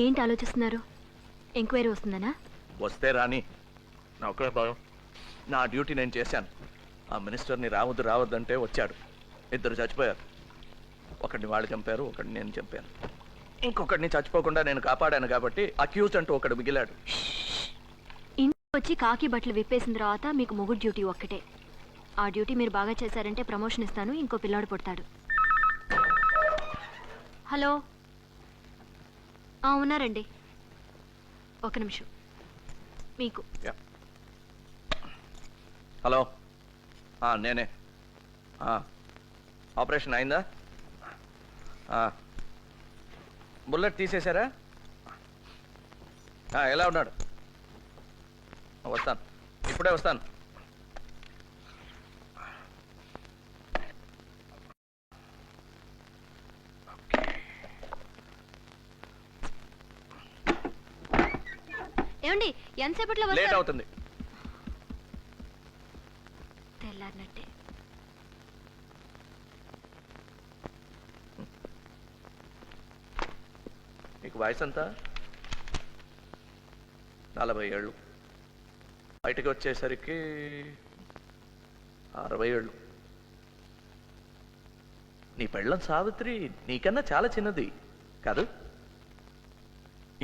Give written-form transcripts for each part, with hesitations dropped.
ఏంటి ఆలోచిస్తున్నారు? ఎంక్వైరీ వస్తుందనా? వస్తే రాని, నాకే భయం. నా డ్యూటీ నేను చేశాను. ఆ మినిస్టర్ని రావద్దంటే వచ్చాడు. 2 చచ్చిపోయారు. ఒకడిని వాళ్ళు చంపారు, ఒకడిని నేను చంపాను. ఇంకొకడిని చచ్చిపోకుండా నేను కాపాడాను కాబట్టి అక్యూజ్డ్ అంటూ ఒకడు మిగిలాడు. ఇంటికి వచ్చి కాకి బట్టలు విప్పేసిన తర్వాత మీకు మొగుడు డ్యూటీ ఒక్కటే. ఆ డ్యూటీ మీరు బాగా చేశారంటే ప్రమోషన్ ఇస్తాను, ఇంకో పిల్లాడు పుడతాడు. హలో, ఉన్నారండి. ఒక నిమిషం. మీకు హలో, నేనే. ఆపరేషన్ అయిందా? బుల్లెట్ తీసేశారా? ఎలా ఉన్నాడు? వస్తాను, ఇప్పుడే వస్తాను. ఏమండి, ఎంతసేపట్లో లేట్ అవుతుంది. తెల్లారినట్టే. మీకు వయసు ఎంత? 40 ఏళ్ళు. బయటకు వచ్చేసరికి 60 ఏళ్ళు. నీ పెళ్ళం సావిత్రి నీకన్నా చాలా చిన్నది కాదు?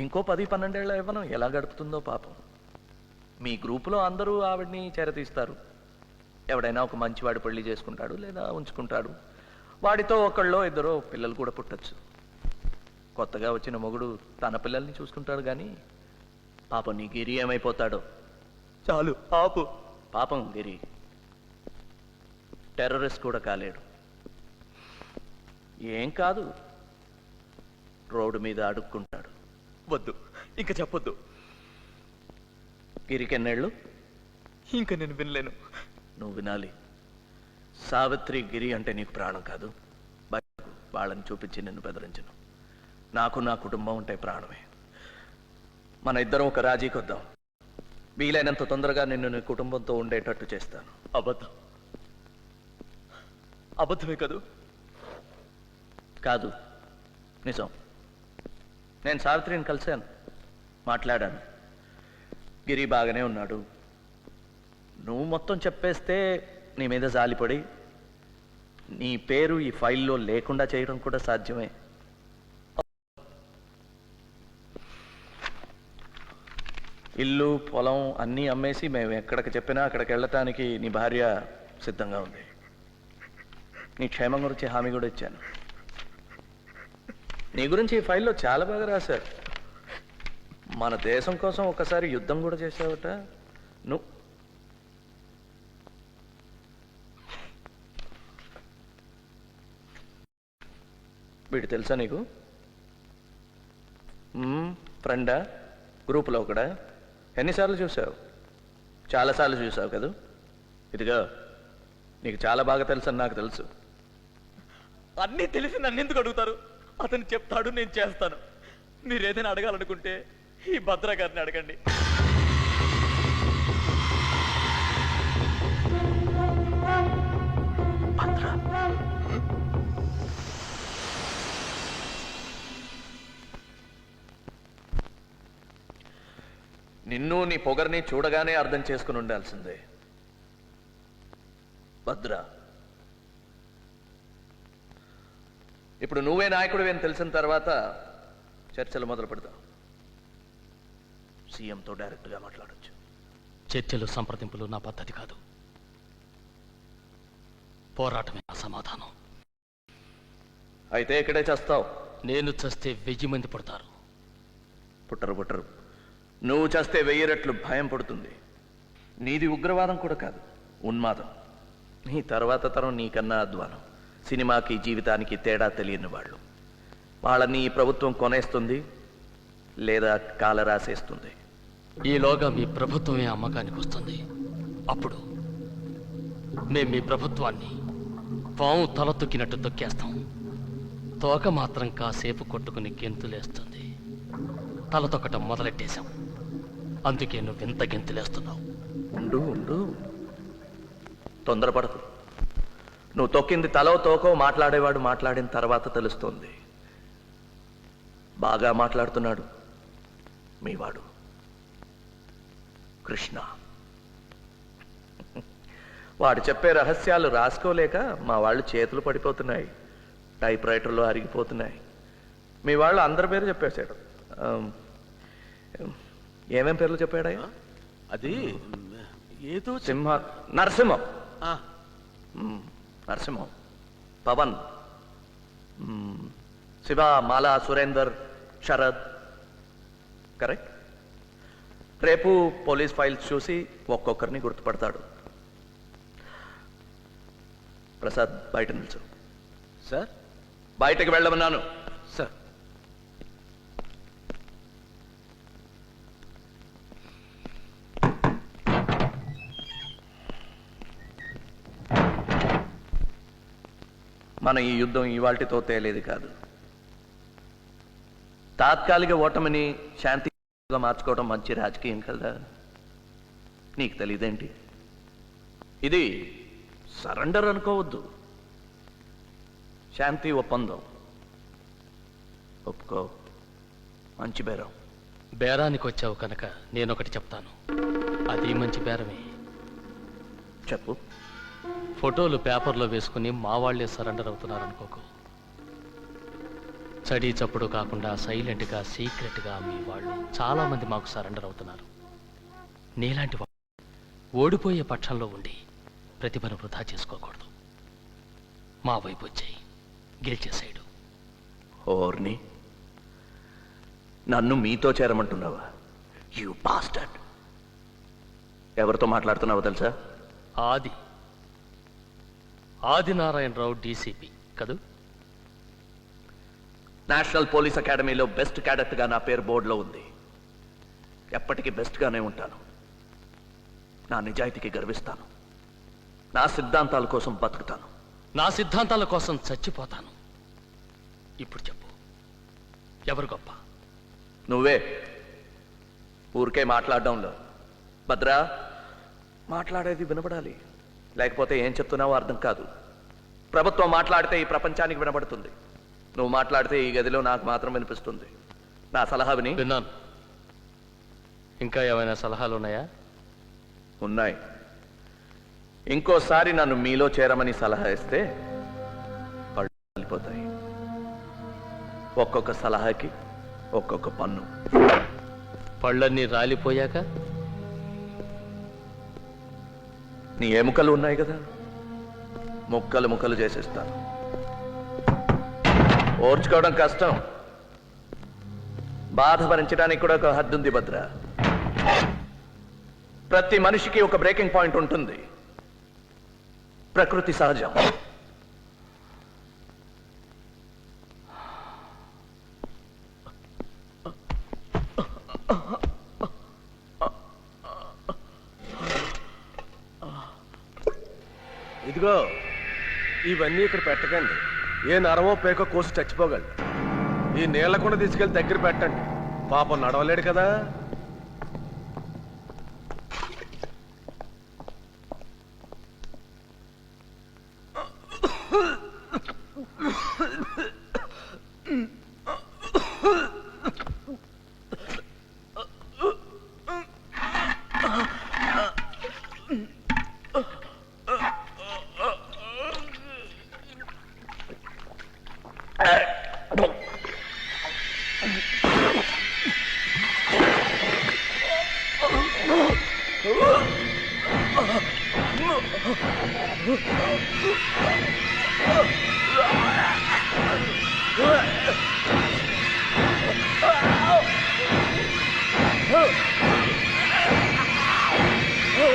ఇంకో 10-12 ఏళ్ల యవ్వనం ఎలా గడుపుతుందో పాపం. మీ గ్రూపులో అందరూ ఆవిడ్ని చేరతీస్తారు. ఎవడైనా ఒక మంచివాడు పెళ్లి చేసుకుంటాడు, లేదా ఉంచుకుంటాడు. వాడితో ఒకళ్ళో ఇద్దరో పిల్లలు కూడా పుట్టచ్చు. కొత్తగా వచ్చిన మొగుడు తన పిల్లల్ని చూసుకుంటాడు కానీ పాపం నీ గిరి ఏమైపోతాడో. చాలు ఆపు. పాపం గిరి టెర్రరిస్ట్ కూడా కాలేడు. ఏం కాదు, రోడ్డు మీద అడుక్కుంటాడు. వద్దు, ఇంకా చెప్పొద్దు. గిరికెన్నేళ్ళు? ఇంకా నేను వినలేను. నువ్వు వినాలి. సావిత్రి గిరి అంటే నీకు ప్రాణం కాదు. వాళ్ళని చూపించి నిన్ను బెదిరించను. నాకు నా కుటుంబం ఉంటే ప్రాణమే. మన ఇద్దరం ఒక రాజీకి వద్దాం. వీలైనంత తొందరగా నిన్ను నీ కుటుంబంతో ఉండేటట్టు చేస్తాను. అబద్ధం. అబద్ధమే కాదు? కాదు, నిజం. నేను సావిత్రిని కలిశాను, మాట్లాడాను. గిరి బాగానే ఉన్నాడు. నువ్వు మొత్తం చెప్పేస్తే నీ మీద జాలిపడి నీ పేరు ఈ ఫైల్లో లేకుండా చేయడం కూడా సాధ్యమే. ఇల్లు పొలం అన్నీ అమ్మేసి మేము ఎక్కడికి చెప్పినా అక్కడికి వెళ్ళటానికి నీ భార్య సిద్ధంగా ఉంది. నీ క్షేమం గురించి హామీ కూడా ఇచ్చాను. నీ గురించి ఈ ఫైల్లో చాలా బాగా రాశారు. మన దేశం కోసం ఒకసారి యుద్ధం కూడా చేసావట నువ్వు. వీడు తెలుసా నీకు? ఫ్రెండా? గ్రూపులో ఒకడా? ఎన్నిసార్లు చూసావు? చాలాసార్లు చూసావు కదా. ఇదిగా నీకు చాలా బాగా తెలుసు అని నాకు తెలుసు. అన్నీ తెలిసి నన్ను ఎందుకు అడుగుతారు? అతను చెప్తాడు, నేను చేస్తాను. మీరు ఏదైనా అడగాలనుకుంటే ఈ భద్ర గారిని అడగండి. నిన్ను నీ పొగర్ని చూడగానే అర్థం చేసుకుని ఉండాల్సిందే భద్ర. ఇప్పుడు నువ్వే నాయకుడివి అని తెలిసిన తర్వాత చర్చలు మొదలు పెడతాం. సీఎంతో డైరెక్ట్గా మాట్లాడొచ్చు. చర్చలు, సంప్రదింపులు నా పద్ధతి కాదు. పోరాటమే నా సమాధానం. అయితే ఇక్కడే చేస్తావు. నేను చస్తే 1000 మంది పుడతారు. పుట్టరు. నువ్వు చేస్తే 1000 రెట్లు భయం పడుతుంది. నీది ఉగ్రవాదం కూడా కాదు, ఉన్మాదం. నీ తర్వాత తరం నీకన్నా అధ్వానం. సినిమాకి జీవితానికి తేడా తెలియని వాళ్ళు. వాళ్ళని ఈ ప్రభుత్వం కొనేస్తుంది, లేదా కాల రాసేస్తుంది. ఈలోగా మీ ప్రభుత్వమే అమ్మకానికి వస్తుంది. అప్పుడు మేము మీ ప్రభుత్వాన్ని పాము తల తొక్కినట్టు తొక్కేస్తాం. తోక మాత్రం కాసేపు కొట్టుకుని గెంతులేస్తుంది. తల తొక్కటం మొదలెట్టేశాం. అందుకే నువ్వు ఎంత గెంతులేస్తున్నావు. ఉండు, తొందరపడకు. నువ్వు తొక్కింది తలో తోకో మాట్లాడేవాడు మాట్లాడిన తర్వాత తెలుస్తోంది. బాగా మాట్లాడుతున్నాడు, మీవాడు కృష్ణ. వాడు చెప్పే రహస్యాలు రాసుకోలేక మా వాళ్ళు చేతులు పడిపోతున్నాయి, టైప్ రైటర్లో అరిగిపోతున్నాయి. మీ వాళ్ళు అందరి పేరు చెప్పేశాడు. ఏమేం పేర్లు చెప్పాడయ్యా? అది ఏదో సింహ నరసింహం, ఆ, నరసింహం, పవన్, శివ, మాలా, సురేందర్, శరద్. కరెక్ట్. రేపు పోలీస్ ఫైల్స్ చూసి ఒక్కొక్కరిని గుర్తుపడతాడు. ప్రసాద్ బయట నిల్చు. సార్ బయటకు వెళ్ళమన్నాను. సార్ మన ఈ యుద్ధం ఇవాల్టితో తేలేది కాదు. తాత్కాలిక ఓటమిని శాంతిగా మార్చుకోవడం మంచి రాజకీయం కదా. నీకు తెలియదేంటి? ఇది సరెండర్ అనుకోవద్దు, శాంతి ఒప్పందం. ఒప్పుకో, మంచి బేరం. బేరానికి వచ్చావు కనుక నేనొకటి చెప్తాను, అది మంచి బేరమే. చెప్పు. ఫోటోలు పేపర్లో వేసుకుని మా వాళ్లే సరెండర్ అవుతున్నారు అనుకోకు. చడి చప్పుడు కాకుండా సైలెంట్గా సీక్రెట్గా మీ వాళ్ళు చాలా మంది మాకు సరెండర్ అవుతున్నారు. నీలాంటి వాళ్ళు ఓడిపోయే పక్షంలో ఉండి ప్రతిభను వృధా చేసుకోకూడదు. మా వైపు వచ్చాయి, గెలిచేసాడు. ఓర్ని, నన్ను మీతో చేరమంటున్నావా? You bastard. ఎవరితో మాట్లాడుతున్నావో తెలుసా? ఆదినారాయణరావు డీసీపీ కదూ? నేషనల్ పోలీస్ అకాడమీలో బెస్ట్ క్యాడెట్గా నా పేరు బోర్డులో ఉంది. ఎప్పటికీ బెస్ట్గానే ఉంటాను. నా నిజాయితీకి గర్విస్తాను. నా సిద్ధాంతాల కోసం బతుకుతాను. నా సిద్ధాంతాల కోసం చచ్చిపోతాను. ఇప్పుడు చెప్పు, ఎవరు గొప్ప? నువ్వే. ఊరికే మాట్లాడడంలో. భద్రా, మాట్లాడేది వినపడాలి, లేకపోతే ఏం చెప్తున్నావో అర్థం కాదు. ప్రభుత్వం మాట్లాడితే ఈ ప్రపంచానికి వినపడుతుంది. నువ్వు మాట్లాడితే ఈ గదిలో నాకు మాత్రం వినిపిస్తుంది. నా సలహా విని. విన్నాను. ఇంకా ఏమైనా సలహాలు ఉన్నాయా? ఉన్నాయి. ఇంకోసారి నన్ను మీలో చేరమని సలహా ఇస్తే పళ్ళు రాలిపోతాయి. ఒక్కొక్క సలహాకి ఒక్కొక్క పన్ను. పళ్ళన్నీ రాలిపోయాక నీ ఎముకలు ఉన్నాయి కదా, ముక్కలు ముక్కలు చేసేస్తాను. ఓర్చుకోవడం కష్టం, బాధ భరించడానికి కూడా ఒక హద్దు ఉంది భద్ర. ప్రతి మనిషికి ఒక బ్రేకింగ్ పాయింట్ ఉంటుంది. ప్రకృతి సహజం. ఇదిగో, ఇవన్నీ ఇక్కడ పెట్టకండి. ఏ నరమో పేకో కోసి చచ్చిపోగలడు. ఈ నీళ్ల కూడా తీసుకెళ్లి దగ్గర పెట్టండి. పాపం నడవలేడు కదా. Good.